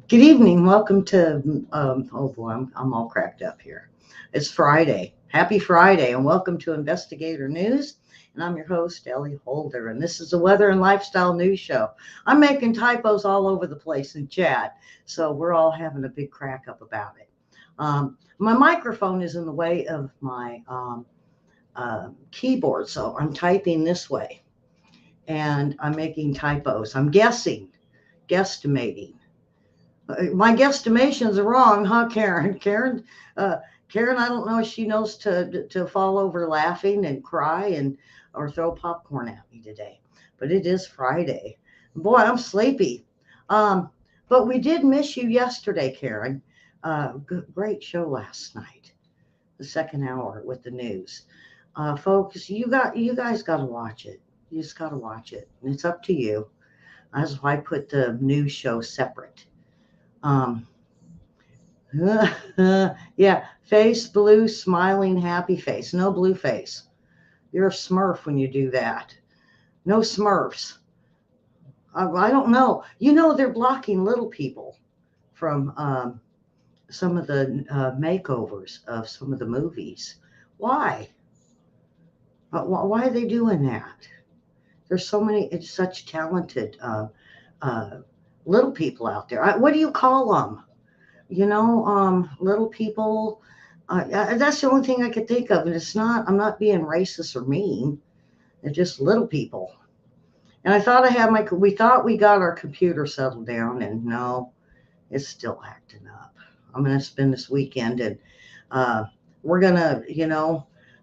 Good evening. Welcome to, oh boy, I'm all cracked up here. It's Friday. Happy Friday, and welcome to Investigator News. And I'm your host, Ellie Holder, and this is a weather and lifestyle news show. I'm making typos all over the place in chat, so we're all having a big crack up about it. My microphone is in the way of my keyboard, so I'm typing this way, and I'm making typos. I'm guesstimating. My guesstimations are wrong, huh, Karen? Uh, Karen, I don't know if she knows to fall over laughing and cry and or throw popcorn at me today, but it is Friday. Boy, I'm sleepy. Um, but we did miss you yesterday, Karen. Great show last night, the second hour with the news. Folks, you guys got to watch it. You just got to watch it, and it's up to you. That's why I put the news show separate. Um, yeah, face blue, smiling, happy face. No blue face. You're a smurf when you do that. No smurfs. I don't know. You know, they're blocking little people from some of the makeovers of some of the movies. Why? Why are they doing that? There's so many, it's such talented uh, little people out there. What do you call them? Little people. That's the only thing I could think of, and it's not. I'm not being racist or mean. They're just little people. And I thought I had my. We thought we got our computer settled down, and no, it's still acting up. I'm gonna spend this weekend, and uh, we're gonna.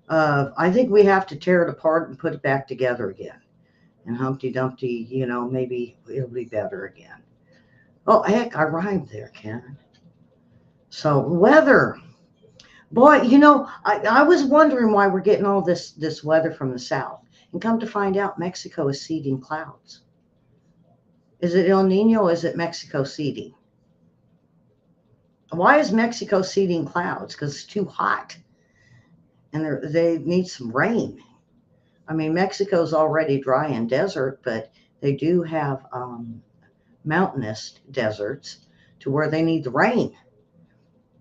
I think we have to tear it apart and put it back together again. And Humpty Dumpty, maybe it'll be better again. Oh heck, I rhymed there, Karen. So weather. Boy, I was wondering why we're getting all this weather from the south. And come to find out, Mexico is seeding clouds. Is it El Nino or is it Mexico seeding? Why is Mexico seeding clouds? Because it's too hot and they need some rain. I mean, Mexico's already dry and desert, but they do have mountainous deserts to where they need the rain.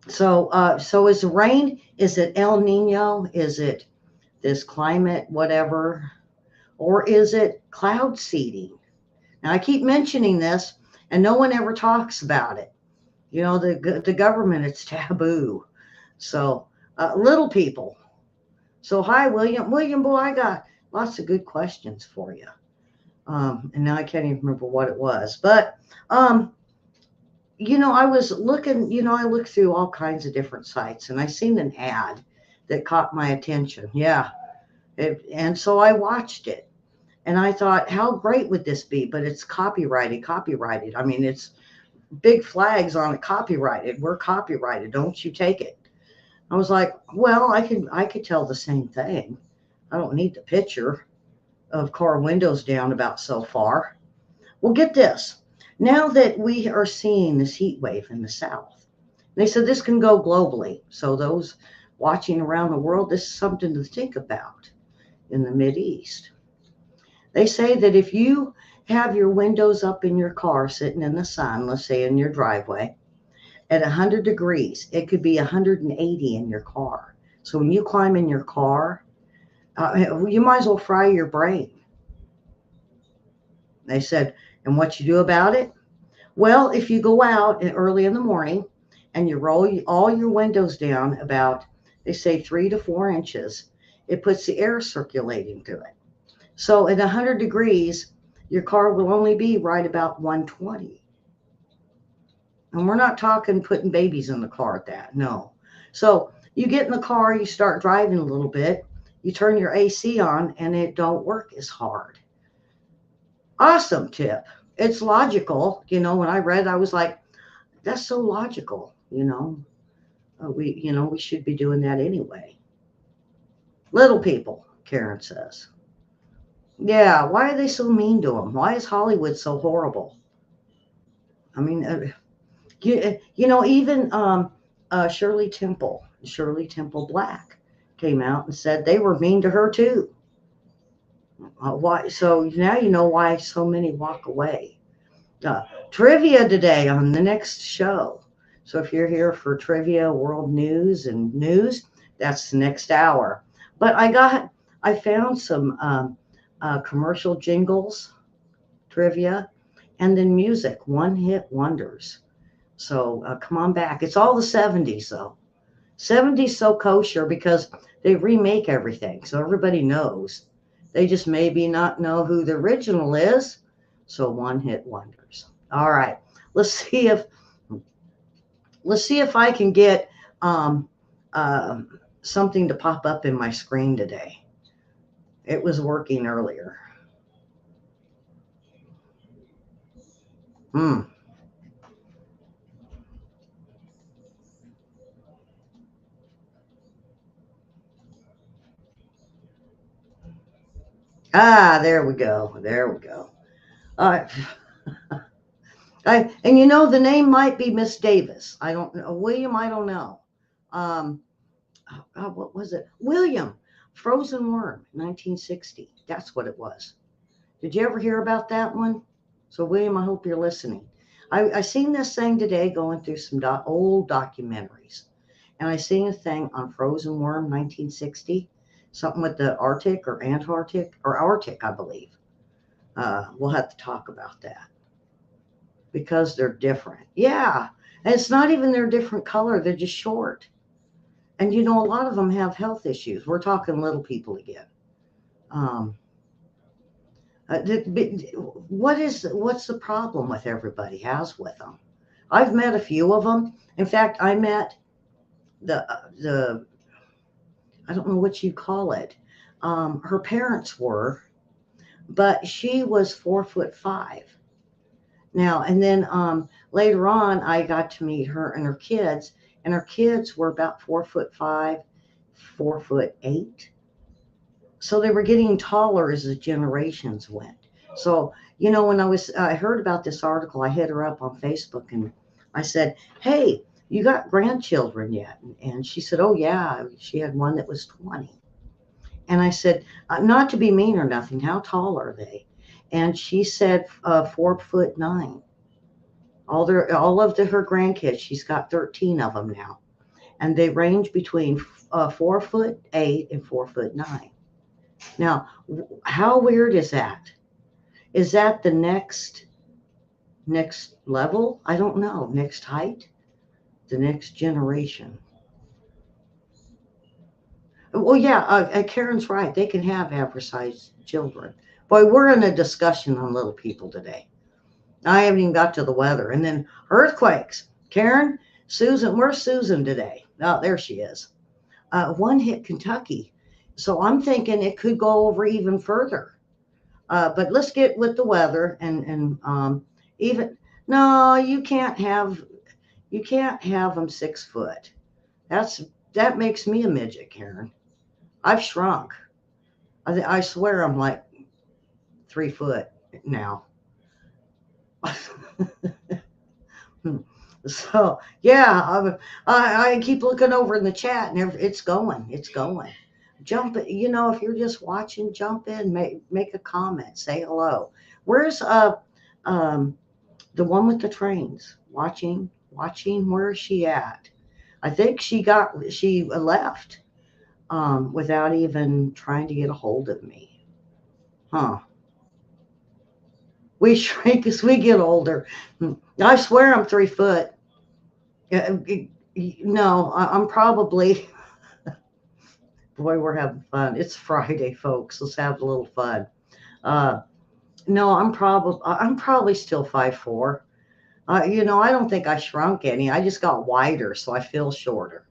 So is the rain? Is it El Nino? Is it this climate, whatever, or is it cloud seeding? Now, I keep mentioning this, and no one ever talks about it. The government, it's taboo. So, little people. So, hi, William. William, boy, I got lots of good questions for you. And now I can't even remember what it was. But, I was looking, I looked through all kinds of different sites, and I seen an ad that caught my attention. Yeah. And so I watched it. And I thought, how great would this be? But it's copyrighted. I mean, it's big flags on it, copyrighted. We're copyrighted. Don't you take it? I was like, well, I could tell the same thing. I don't need the picture of car windows down about so far. Well, get this. Now that we are seeing this heat wave in the south, they said this can go globally. So those watching around the world, this is something to think about in the Mideast. They say that if you have your windows up in your car sitting in the sun, let's say in your driveway, at 100 degrees, it could be 180 in your car. So when you climb in your car, you might as well fry your brain. They said, and what you do about it? Well, if you go out early in the morning and you roll all your windows down about, they say 3 to 4 inches, it puts the air circulating through it. So at 100 degrees, your car will only be right about 120. And we're not talking putting babies in the car at that. No. So you get in the car, you start driving a little bit, you turn your AC on, and it don't work as hard. Awesome tip. It's logical. When I read, I was like, that's so logical. We should be doing that anyway. Little people, Karen says. Yeah, why are they so mean to them? Why is Hollywood so horrible? I mean, even Shirley Temple Black, came out and said they were mean to her too. Why? So now you know why so many walk away. Trivia today on the next show. So if you're here for trivia, world news, and news, that's the next hour. But I found some commercial jingles, trivia, and then music, one hit wonders. So come on back. It's all the 70s though. 70s so kosher because they remake everything. So everybody knows. They just maybe not know who the original is. So one hit wonders. All right. Let's see if let's see if I can get um, uh, something to pop up in my screen today. It was working earlier. Hmm. Ah, there we go. There we go. Uh, and you know the name might be Miss Davis. I don't know William. I don't know. Um, what was it? William, Frozen Worm, 1960. That's what it was. Did you ever hear about that one? So William, I hope you're listening. I seen this thing today going through some old documentaries, and I seen a thing on Frozen Worm, 1960, something with the Arctic or Antarctic or Arctic, I believe. We'll have to talk about that because they're different. Yeah, and it's not even their different color; they're just short. And you know, a lot of them have health issues. We're talking little people again. Um, what's the problem with everybody has with them? I've met a few of them. In fact, I met the I don't know what you call it. Her parents were, but she was 4'5". Now and then later on, I got to meet her and her kids were about 4'5", 4'8". So they were getting taller as the generations went. So, you know, when I heard about this article, I hit her up on Facebook and I said, "Hey, you got grandchildren yet?" And she said, "Oh, yeah." She had one that was 20. And I said, "Not to be mean or nothing, how tall are they?" And she said, 4'9". Her grandkids, she's got 13 of them now. And they range between 4'8" and 4'9". Now, how weird is that? Is that the next level? I don't know. Next height? The next generation. Well, yeah, Karen's right. They can have average sized children. Boy, we're in a discussion on little people today. I haven't even got to the weather. And then earthquakes. Karen, Susan, where's Susan today? Oh, there she is. One hit Kentucky. So I'm thinking it could go over even further. But let's get with the weather and even no, you can't have them 6 foot. That makes me a midget, Karen. I've shrunk. I swear I'm like 3 foot now. So yeah, I keep looking over in the chat and it's going. Jump, if you're just watching, jump in, make a comment, say hello. Where's um the one with the trains? Watching. Where is she at? I think she left without even trying to get a hold of me. Huh? We shrink as we get older. I swear I'm 3 foot. No, I'm probably. Boy, we're having fun. It's Friday, folks. Let's have a little fun. Uh, no, I'm probably still 5'4". I don't think I shrunk any. I just got wider, so I feel shorter.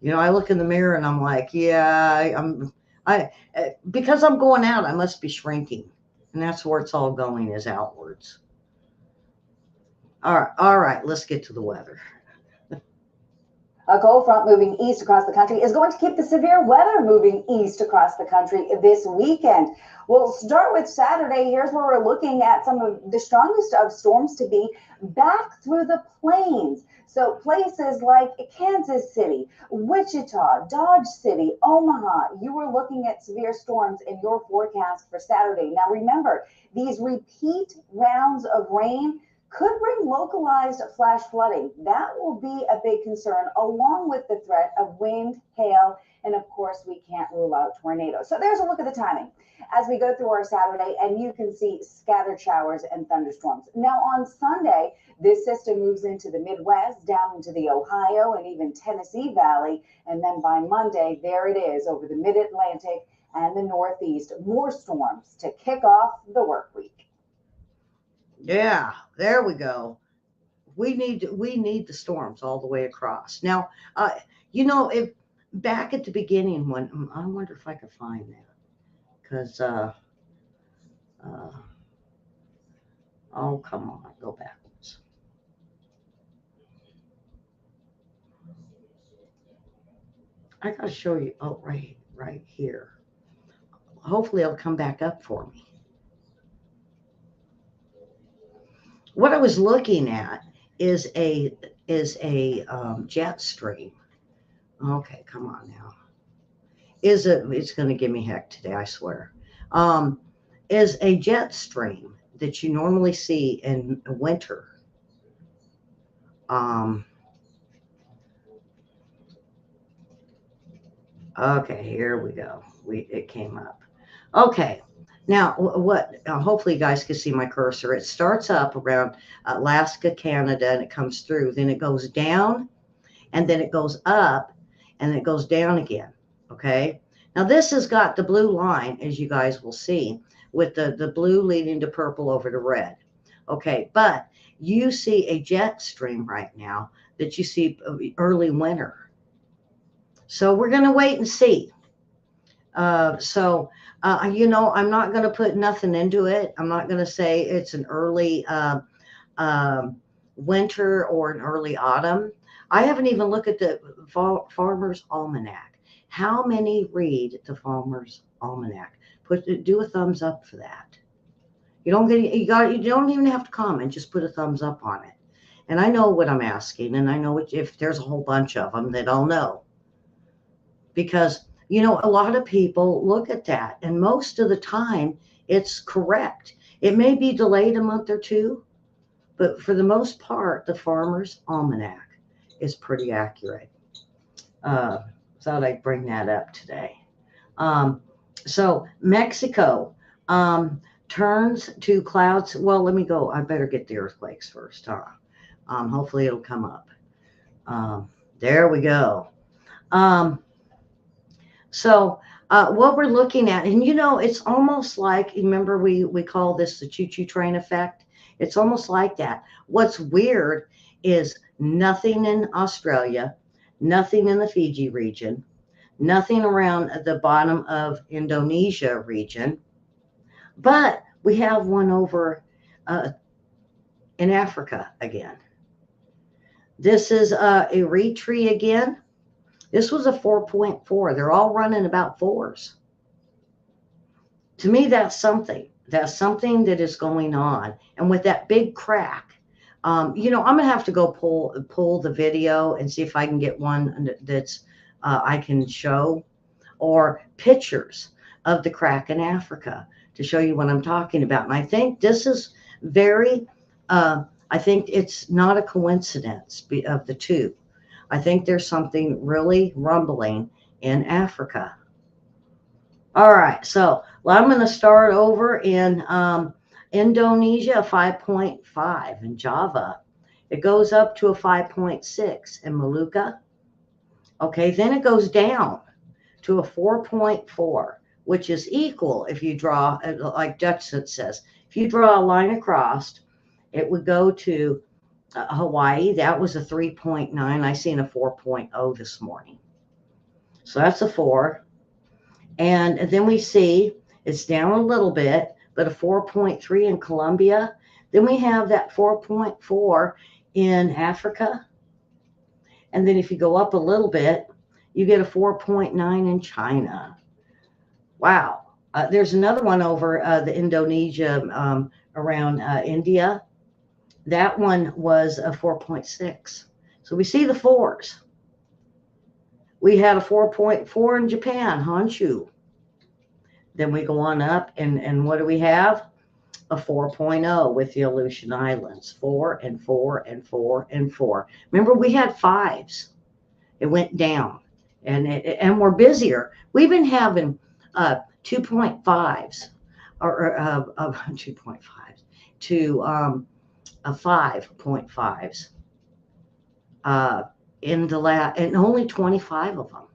I look in the mirror and I'm like, yeah, I because I'm going out, I must be shrinking, and that's where it's all going is outwards. All right, let's get to the weather. A cold front moving east across the country is going to keep the severe weather moving east across the country this weekend. We'll start with Saturday. Here's where we're looking at some of the strongest of storms to be back through the plains. So places like Kansas City, Wichita, Dodge City, Omaha, you were looking at severe storms in your forecast for Saturday. Now remember, these repeat rounds of rain could bring localized flash flooding. That will be a big concern, along with the threat of wind, hail, and of course, we can't rule out tornadoes. So there's a look at the timing as we go through our Saturday, and you can see scattered showers and thunderstorms. Now on Sunday, this system moves into the Midwest, down into the Ohio and even Tennessee Valley. And then by Monday, there it is over the Mid-Atlantic and the Northeast. More storms to kick off the work week. Yeah, there we go. We need the storms all the way across. Now, if back at the beginning when I wonder if I could find that because oh come on, go backwards. I gotta show you. Oh, right here. Hopefully, it'll come back up for me. What I was looking at is a jet stream. Okay, come on now. It's going to give me heck today, I swear. Um, is a jet stream that you normally see in winter. Um, okay, here we go. It came up. Okay. Now, what? Hopefully, you guys can see my cursor. It starts up around Alaska, Canada, and it comes through. Then it goes down, and then it goes up, and then it goes down again. Okay. Now, this has got the blue line, as you guys will see, with the blue leading to purple over to red. Okay. But you see a jet stream right now that you see early winter. So we're going to wait and see. I'm not going to put nothing into it. I'm not going to say it's an early winter or an early autumn. I haven't even looked at the Farmer's Almanac. How many read the Farmer's Almanac? Do a thumbs up for that. You don't even have to comment. Just put a thumbs up on it. And I know what I'm asking, and I know if there's a whole bunch of them that I'll know. Because a lot of people look at that, and most of the time it's correct. It may be delayed a month or two, but for the most part, the Farmer's Almanac is pretty accurate. Thought I'd bring that up today. So Mexico turns to clouds. Well, let me go. I better get the earthquakes first, huh? Hopefully it'll come up. There we go. So what we're looking at, and it's almost like, remember we call this the choo-choo train effect. It's almost like that. What's weird is nothing in Australia, nothing in the Fiji region, nothing around the bottom of Indonesia region, but we have one over in Africa again. This is Eritrea again. This was a 4.4. They're all running about 4s. To me, that's something. That's something that is going on. And with that big crack, I'm going to have to go pull the video and see if I can get one that's I can show, or pictures of the crack in Africa to show you what I'm talking about. And I think this is I think it's not a coincidence of the two. I think there's something really rumbling in Africa. All right, so I'm going to start over in Indonesia, a 5.5, in Java. It goes up to a 5.6 in Maluka. Okay, then it goes down to a 4.4, which is equal if you draw, like Dutchson says, if you draw a line across, it would go to Hawaii. That was a 3.9. I seen a 4.0 this morning. So that's a 4. And then we see it's down a little bit, but a 4.3 in Colombia. Then we have that 4.4 in Africa. And then if you go up a little bit, you get a 4.9 in China. Wow. There's another one over the Indonesia around India. That one was a 4.6. So we see the fours. We had a 4.4 in Japan, Honshu. Then we go on up, and what do we have? A 4.0 with the Aleutian Islands. 4 and 4 and 4 and 4. Remember, we had fives. It went down, and we're busier. We've been having 2.5s or 2.5s to 5.5s in the last, and only 25 of them.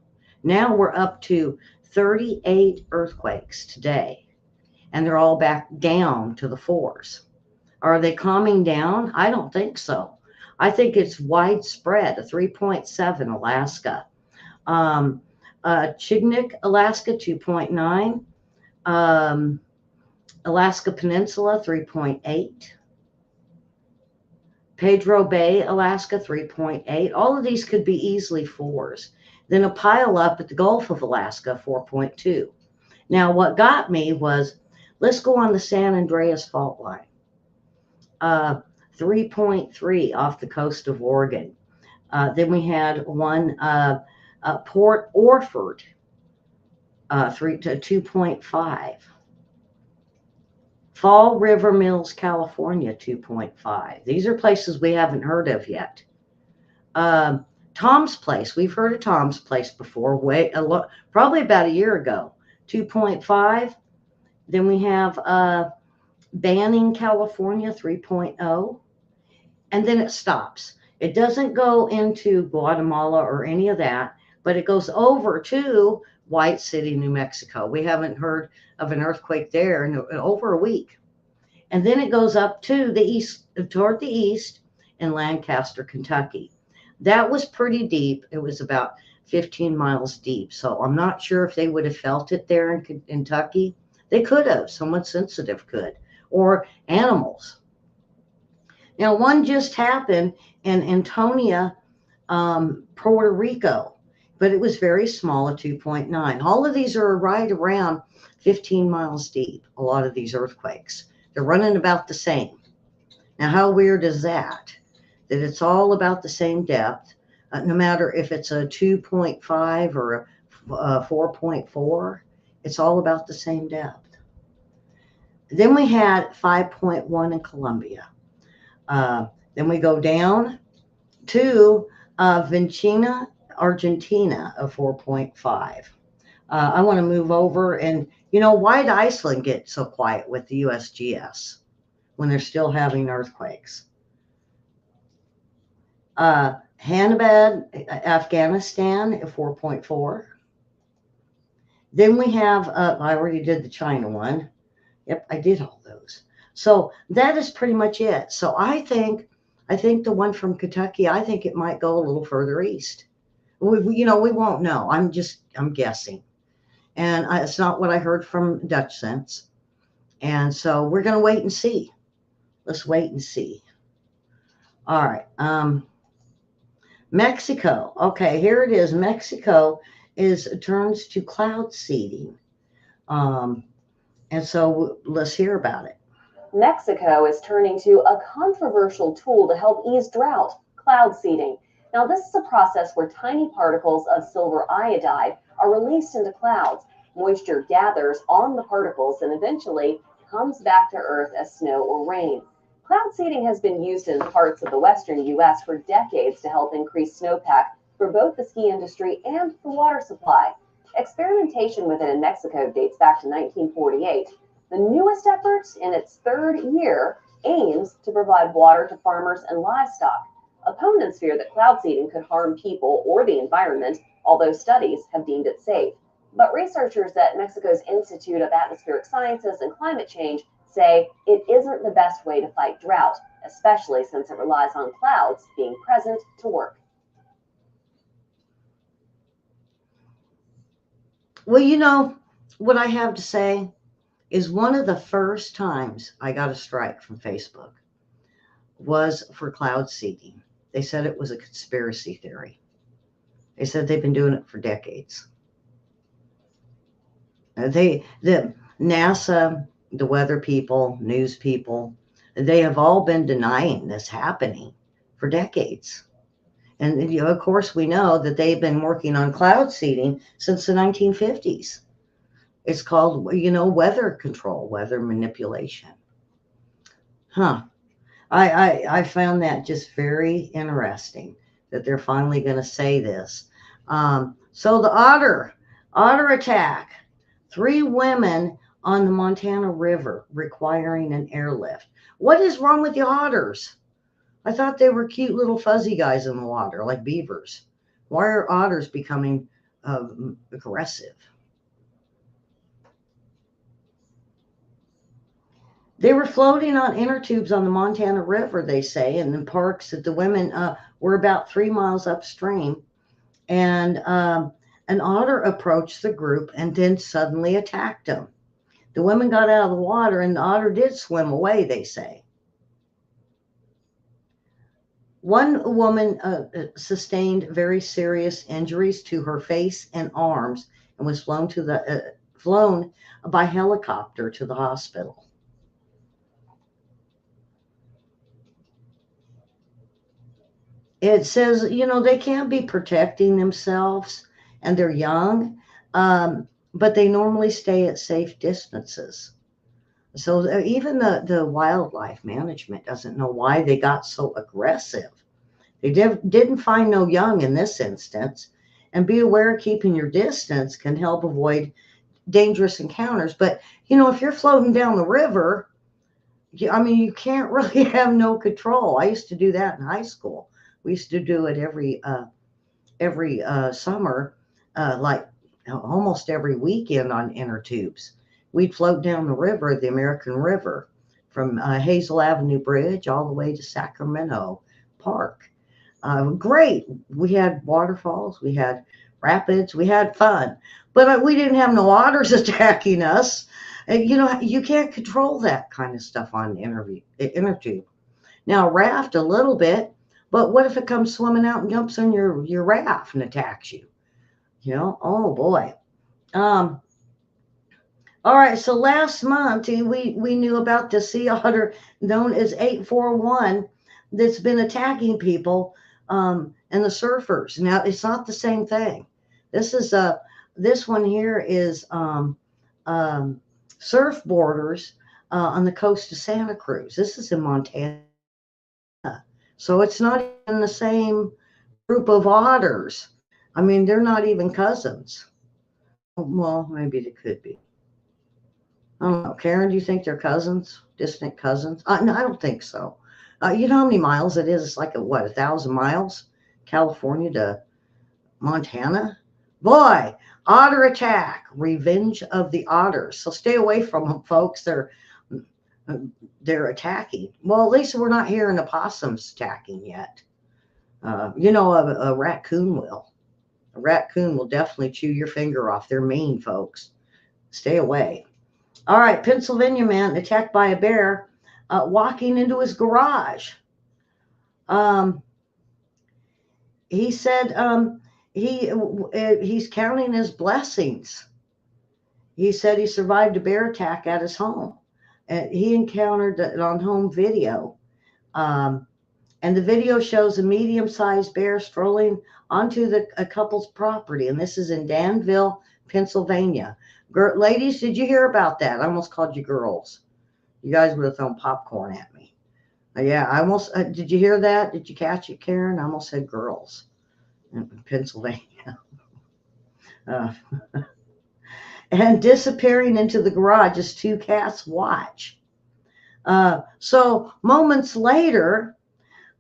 Now we're up to 38 earthquakes today, and they're all back down to the fours. Are they calming down? I don't think so. I think it's widespread. A 3.7 Alaska, Chignik, Alaska 2.9, Alaska Peninsula 3.8, Pedro Bay, Alaska 3.8. All of these could be easily fours. Then a pile up at the Gulf of Alaska 4.2. Now what got me was, let's go on the San Andreas fault line. 3.3 off the coast of Oregon. Then we had one Port Orford, 2.5. Fall River Mills, California, 2.5. These are places we haven't heard of yet. Tom's Place, we've heard of Tom's Place before, probably about a year ago, 2.5. Then we have Banning, California, 3.0. And then it stops. It doesn't go into Guatemala or any of that, but it goes over to White City, New Mexico. We haven't heard of an earthquake there in over a week. And then it goes up to the east, toward the east, in Lancaster, Kentucky. That was pretty deep. It was about 15 miles deep. So I'm not sure if they would have felt it there in Kentucky. They could have. Someone sensitive could. Or animals. Now, one just happened in Antonia, Puerto Rico, but it was very small, a 2.9. All of these are right around 15 miles deep, a lot of these earthquakes. They're running about the same. Now, how weird is that? That it's all about the same depth, no matter if it's a 2.5 or a 4.4, it's all about the same depth. Then we had 5.1 in Colombia. Then we go down to Vincina, Argentina, of 4.5. I want to move over, and why did Iceland get so quiet with the USGS when they're still having earthquakes? Hanabad, Afghanistan, at 4.4. Then we have, I already did the China one. Yep, I did all those. So that is pretty much it. So I think the one from Kentucky, I think it might go a little further east. We won't know. I'm guessing. And it's not what I heard from Dutch Sense. And so we're going to wait and see. Let's wait and see. All right. Mexico. Okay, here it is. Mexico turns to cloud seeding. And so let's hear about it. Mexico is turning to a controversial tool to help ease drought, cloud seeding. Now, this is a process where tiny particles of silver iodide are released into clouds. Moisture gathers on the particles and eventually comes back to Earth as snow or rain. Cloud seeding has been used in parts of the western U.S. for decades to help increase snowpack for both the ski industry and the water supply. Experimentation with it in Mexico dates back to 1948. The newest effort, in its third year, aims to provide water to farmers and livestock. Opponents fear that cloud seeding could harm people or the environment, although studies have deemed it safe. But researchers at Mexico's Institute of Atmospheric Sciences and Climate Change say it isn't the best way to fight drought, especially since it relies on clouds being present to work. Well, what I have to say is one of the first times I got a strike from Facebook was for cloud seeding. They said it was a conspiracy theory. They said they've been doing it for decades. The NASA, the weather people, news people, they have all been denying this happening for decades. And of course, we know that they've been working on cloud seeding since the 1950s. It's called, weather control, weather manipulation. Huh. I found that just very interesting that they're finally going to say this. So the otter attack, 3 women on the Montana River requiring an airlift. What is wrong with the otters? I thought they were cute little fuzzy guys in the water, like beavers. Why are otters becoming aggressive? They were floating on inner tubes on the Montana River, they say, and in parks that the women were about 3 miles upstream. And an otter approached the group and then suddenly attacked them. The women got out of the water and the otter did swim away, they say. One woman sustained very serious injuries to her face and arms and was flown by helicopter to the hospital. It says, they can't be protecting themselves and they're young, but they normally stay at safe distances. So even the wildlife management doesn't know why they got so aggressive. They didn't find no young in this instance. And be aware keeping your distance can help avoid dangerous encounters. But, if you're floating down the river, you can't really have no control. I used to do that in high school. We used to do it every summer, like almost every weekend on inner tubes. We'd float down the river, the American River, from Hazel Avenue Bridge all the way to Sacramento Park. Great. We had waterfalls, we had rapids, we had fun, but we didn't have no otters attacking us. You can't control that kind of stuff on inner tube. Now, raft a little bit, but what if it comes swimming out and jumps on your raft and attacks you? Oh boy. All right, so last month we knew about the sea otter known as 841 that's been attacking people and the surfers. Now it's not the same thing. This one here is surfboarders on the coast of Santa Cruz. This is in Montana. So it's not even the same group of otters. They're not even cousins. Well, maybe they could be. I don't know. Karen, do you think they're cousins? Distant cousins? No, I don't think so. You know how many miles it is? It's like 1,000 miles? California to Montana? Boy, otter attack, revenge of the otters. So stay away from them, folks. They're attacking. Well, at least we're not hearing opossums attacking yet. A raccoon will. A raccoon will definitely chew your finger off. They're mean, folks. Stay away. All right, Pennsylvania man attacked by a bear walking into his garage. He said he's counting his blessings. He said he survived a bear attack at his home. He encountered it on home video. And the video shows a medium-sized bear strolling onto a couple's property. And this is in Danville, Pennsylvania. Ladies, did you hear about that? I almost called you girls. You guys would have thrown popcorn at me. Yeah, I almost, did you hear that? Did you catch it, Karen? I almost said girls in Pennsylvania. And disappearing into the garage as 2 cats watch. So moments later,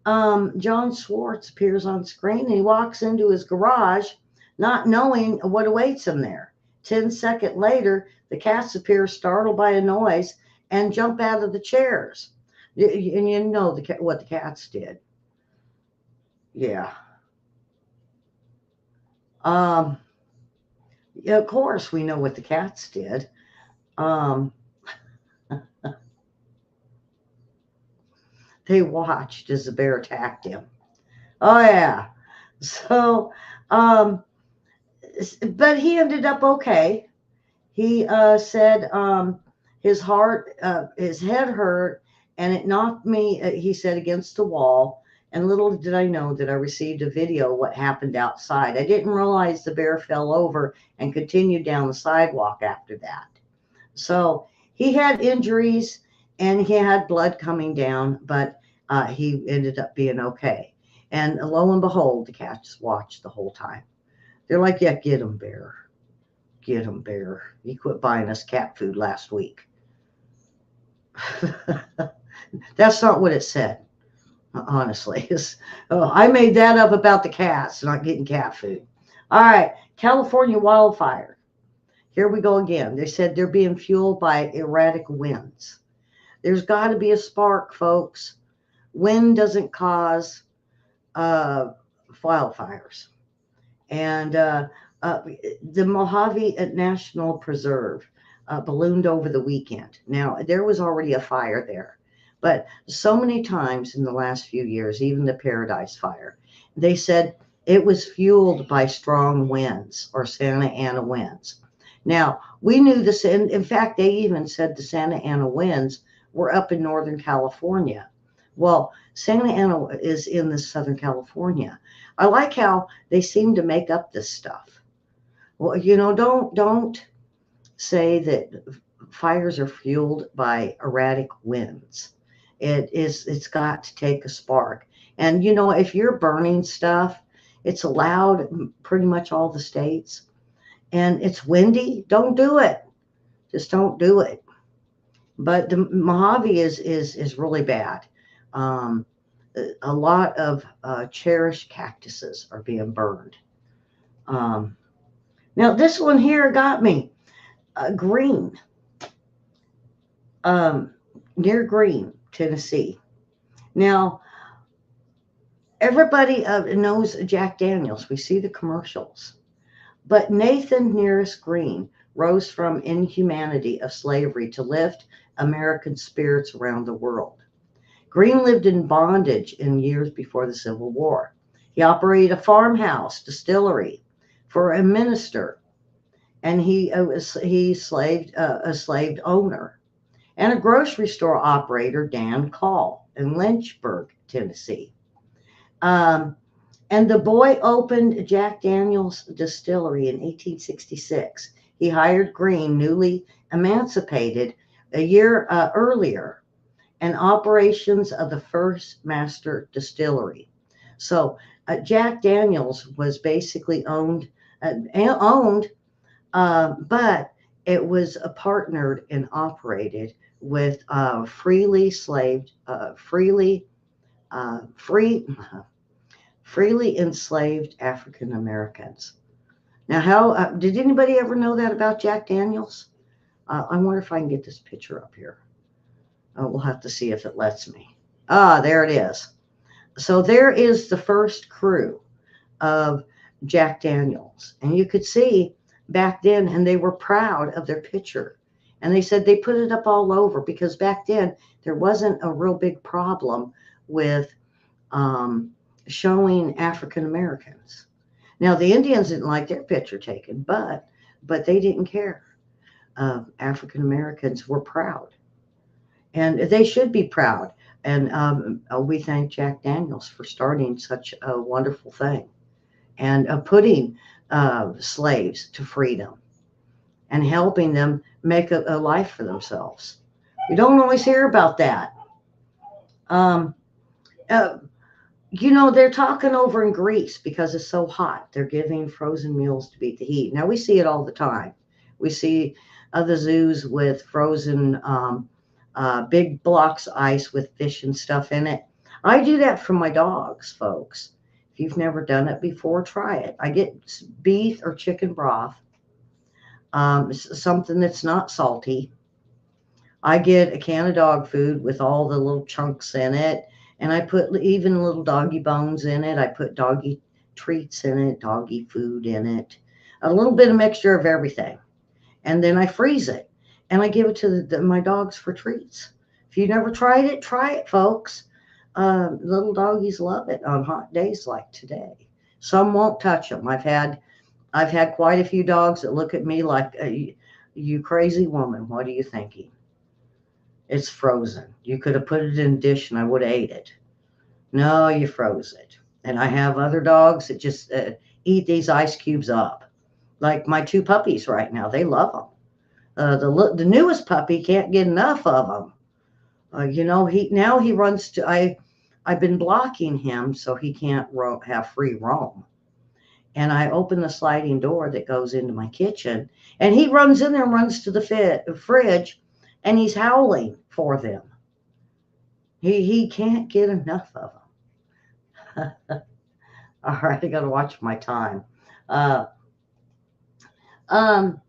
John Schwartz appears on screen and he walks into his garage not knowing what awaits him there. 10 seconds later, the cats appear startled by a noise and jump out of the chairs. And you know what the cats did. Yeah. Of course, we know what the cats did. They watched as the bear attacked him. Oh, yeah. So, but he ended up okay. He said his head hurt, and it knocked me, he said, against the wall. And little did I know that I received a video of what happened outside. I didn't realize the bear fell over and continued down the sidewalk after that. So he had injuries and he had blood coming down, but he ended up being okay. And lo and behold, the cats watched the whole time. They're like, yeah, get him, bear. Get him, bear. He quit buying us cat food last week. That's not what it said, honestly. I made that up about the cats not getting cat food. All right, California wildfire. Here we go again. They said they're being fueled by erratic winds. There's got to be a spark, folks. Wind doesn't cause wildfires. And the Mojave National Preserve ballooned over the weekend. Now, there was already a fire there, but so many times in the last few years, even the Paradise Fire, they said it was fueled by strong winds or Santa Ana winds. Now, we knew this, and in fact, they even said the Santa Ana winds were up in Northern California. Well, Santa Ana is in the Southern California. I like how they seem to make up this stuff. Well, don't say that fires are fueled by erratic winds. It's got to take a spark. And if you're burning stuff, it's allowed in pretty much all the states. And it's windy, don't do it. Just don't do it. But the Mojave is really bad. A lot of cherished cactuses are being burned. Now this one here got me. Green, near Green, Tennessee. Now everybody knows Jack Daniels. We see the commercials. But Nathan Nearest Green rose from inhumanity of slavery to lift American spirits around the world. Green lived in bondage in years before the Civil War. He operated a farmhouse distillery for a minister, and he slaved a slaved owner, and a grocery store operator, Dan Call, in Lynchburg, Tennessee. And the boy opened Jack Daniels Distillery in 1866. He hired Green, newly emancipated a year earlier, and operations of the first master distillery. So Jack Daniels was basically owned, but it was partnered and operated with freely enslaved African Americans. Now, how did anybody ever know that about Jack Daniels? I wonder if I can get this picture up here. We'll have to see if it lets me. There it is. So there is the first crew of Jack Daniels. And you could see back then, and they were proud of their picture. And they said they put it up all over because back then there wasn't a real big problem with showing African Americans. Now, the Indians didn't like their picture taken, but they didn't care. African Americans were proud. And they should be proud. And we thank Jack Daniels for starting such a wonderful thing and putting slaves to freedom and helping them make a life for themselves. You don't always hear about that. They're talking over in Greece because it's so hot. They're giving frozen meals to beat the heat. Now, we see it all the time. We see the zoos with frozen big blocks of ice with fish and stuff in it. I do that for my dogs, folks. If you've never done it before, try it. I get beef or chicken broth, something that's not salty. I get a can of dog food with all the little chunks in it, and I put even little doggy bones in it. I put doggy treats in it, doggy food in it, a little bit of mixture of everything. And then I freeze it. And I give it to my dogs for treats. If you've never tried it, try it, folks. Little doggies love it on hot days like today. Some won't touch them. I've had quite a few dogs that look at me like, you crazy woman, what are you thinking? It's frozen. You could have put it in a dish and I would have ate it. No, you froze it. And I have other dogs that just eat these ice cubes up. Like my two puppies right now, they love them. The newest puppy can't get enough of them. He runs to I've been blocking him so he can't have free roam. And I open the sliding door that goes into my kitchen, and he runs in there and runs to the fridge, and he's howling for them. He can't get enough of them. All right, I got to watch my time. Uh, um,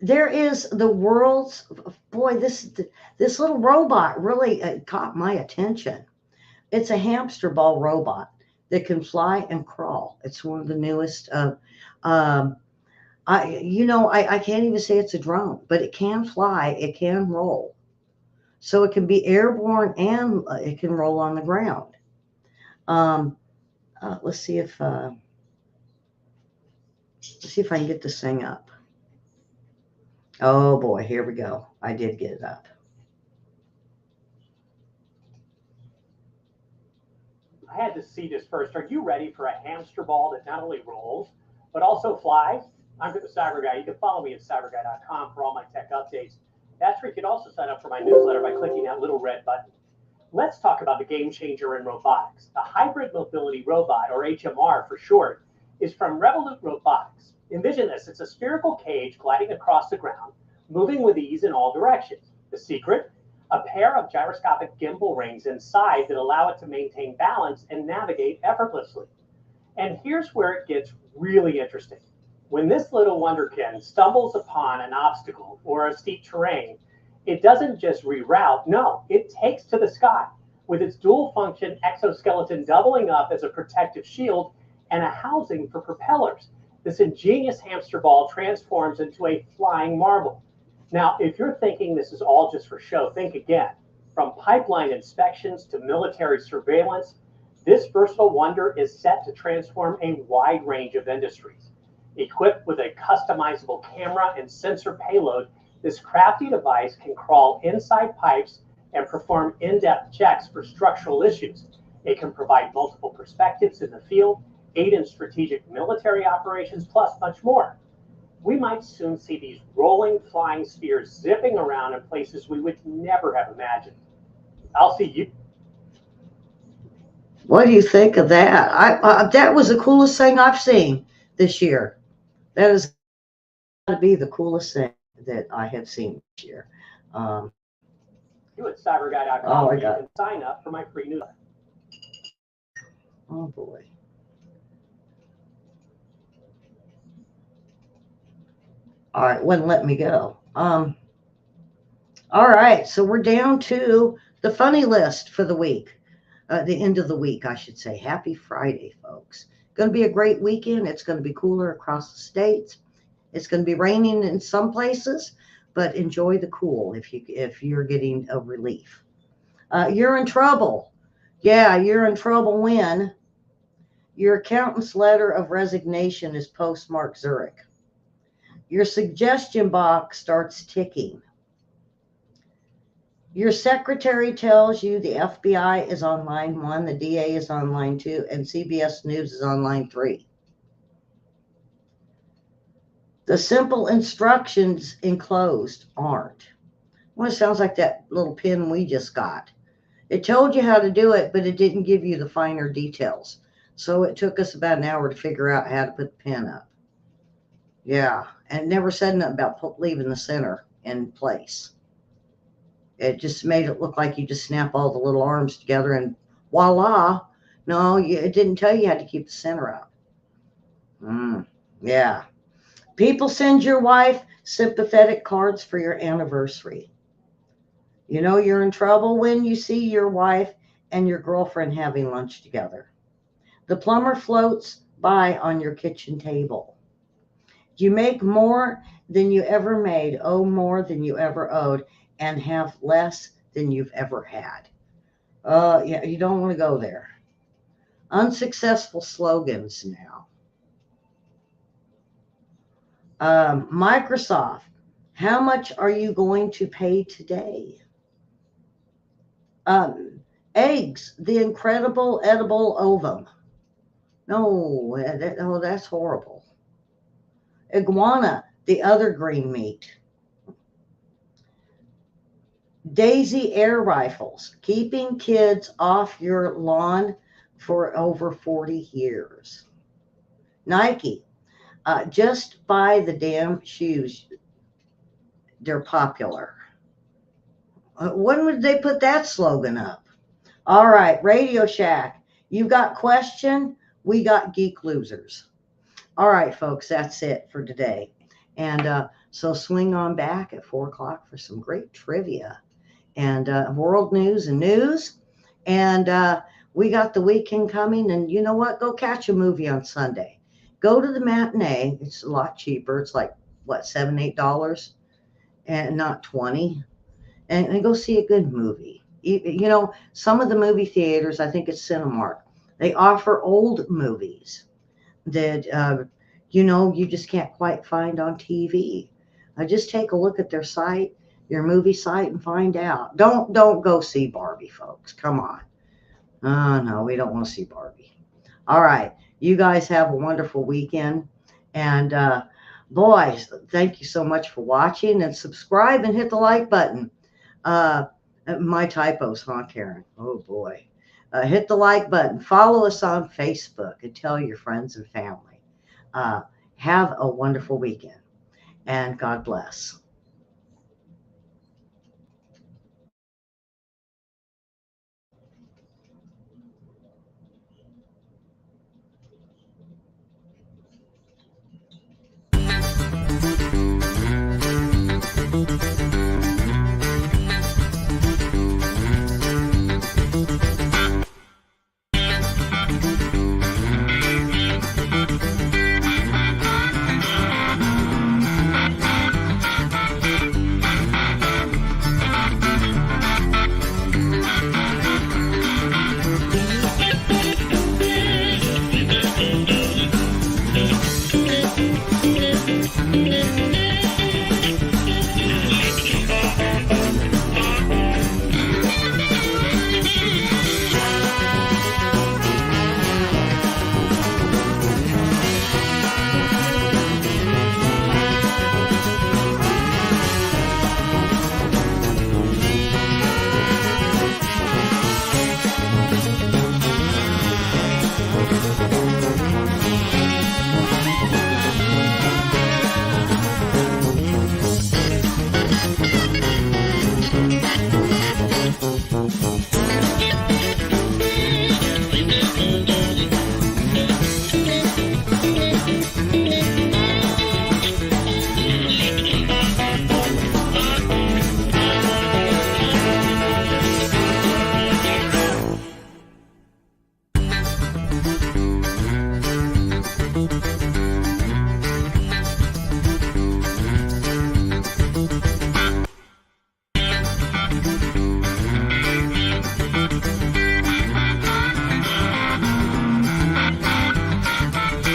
there is the world's boy. This little robot really caught my attention. It's a hamster ball robot that can fly and crawl. It's one of the newest. I can't even say it's a drone, but it can fly. It can roll. So it can be airborne and it can roll on the ground. Let's see if I can get this thing up. Oh boy, here we go. I did get it up. I had to see this first. Are you ready for a hamster ball that not only rolls, but also flies? I'm the Cyber Guy. You can follow me at cyberguy.com for all my tech updates. That's where you can also sign up for my newsletter by clicking that little red button. Let's talk about the game changer in robotics. The Hybrid Mobility Robot, or HMR for short, is from Revolut Robotics. Envision this. It's a spherical cage gliding across the ground, moving with ease in all directions. The secret? A pair of gyroscopic gimbal rings inside that allow it to maintain balance and navigate effortlessly. And here's where it gets really interesting. When this little wonderkin stumbles upon an obstacle or a steep terrain, it doesn't just reroute, no, it takes to the sky, with its dual function exoskeleton doubling up as a protective shield and a housing for propellers. This ingenious hamster ball transforms into a flying marble. Now, if you're thinking this is all just for show, think again. From pipeline inspections to military surveillance, this versatile wonder is set to transform a wide range of industries. Equipped with a customizable camera and sensor payload, this crafty device can crawl inside pipes and perform in-depth checks for structural issues. It can provide multiple perspectives in the field, aid in strategic military operations, plus much more. We might soon see these rolling flying spheres zipping around in places we would never have imagined. I'll see you. What do you think of that? That was the coolest thing I've seen this year. That is to be the coolest thing that I have seen this year. You at cyberguy.com, you can sign up for my free newsletter. Oh boy. All right, wouldn't let me go. All right, so we're down to the funny list for the week, the end of the week, I should say. Happy Friday, folks. Going to be a great weekend. It's going to be cooler across the states. It's going to be raining in some places, but enjoy the cool if you're getting a relief. You're in trouble. Yeah, you're in trouble when your accountant's letter of resignation is postmarked Zurich. Your suggestion box starts ticking. Your secretary tells you the FBI is on line 1, the DA is on line 2, and CBS News is on line 3. The simple instructions enclosed aren't. Well, it sounds like that little pin we just got. It told you how to do it, but it didn't give you the finer details. So it took us about an hour to figure out how to put the pin up. Yeah, and it never said nothing about leaving the center in place. It just made it look like you just snap all the little arms together and voila. No, it didn't tell you how to keep the center up. Yeah. People send your wife sympathetic cards for your anniversary. You know you're in trouble when you see your wife and your girlfriend having lunch together. The plumber floats by on your kitchen table. You make more than you ever made, owe more than you ever owed, and have less than you've ever had. Yeah, you don't want to go there. Unsuccessful slogans now. Microsoft, how much are you going to pay today? Eggs, the incredible edible ovum. No, that's horrible. Iguana, the other green meat. Daisy air rifles, keeping kids off your lawn for over 40 years. Nike, just buy the damn shoes. They're popular. When would they put that slogan up? All right, Radio Shack, you got question? We got geek losers. All right, folks, that's it for today. And so swing on back at 4 o'clock for some great trivia and world news and news. And we got the weekend coming. And you know what? Go catch a movie on Sunday. Go to the matinee. It's a lot cheaper. It's like, what, $7, $8? And not 20. And go see a good movie. You know, some of the movie theaters, I think it's Cinemark, they offer old movies that, you know, you just can't quite find on TV. Just take a look at their site, your movie site, and find out. Don't go see Barbie, folks. Come on. Oh, no, we don't want to see Barbie. All right. You guys have a wonderful weekend. And boys, thank you so much for watching, and subscribe and hit the like button. My typos, huh, Karen? Oh, boy. Hit the like button. Follow us on Facebook and tell your friends and family. Have a wonderful weekend, and God bless.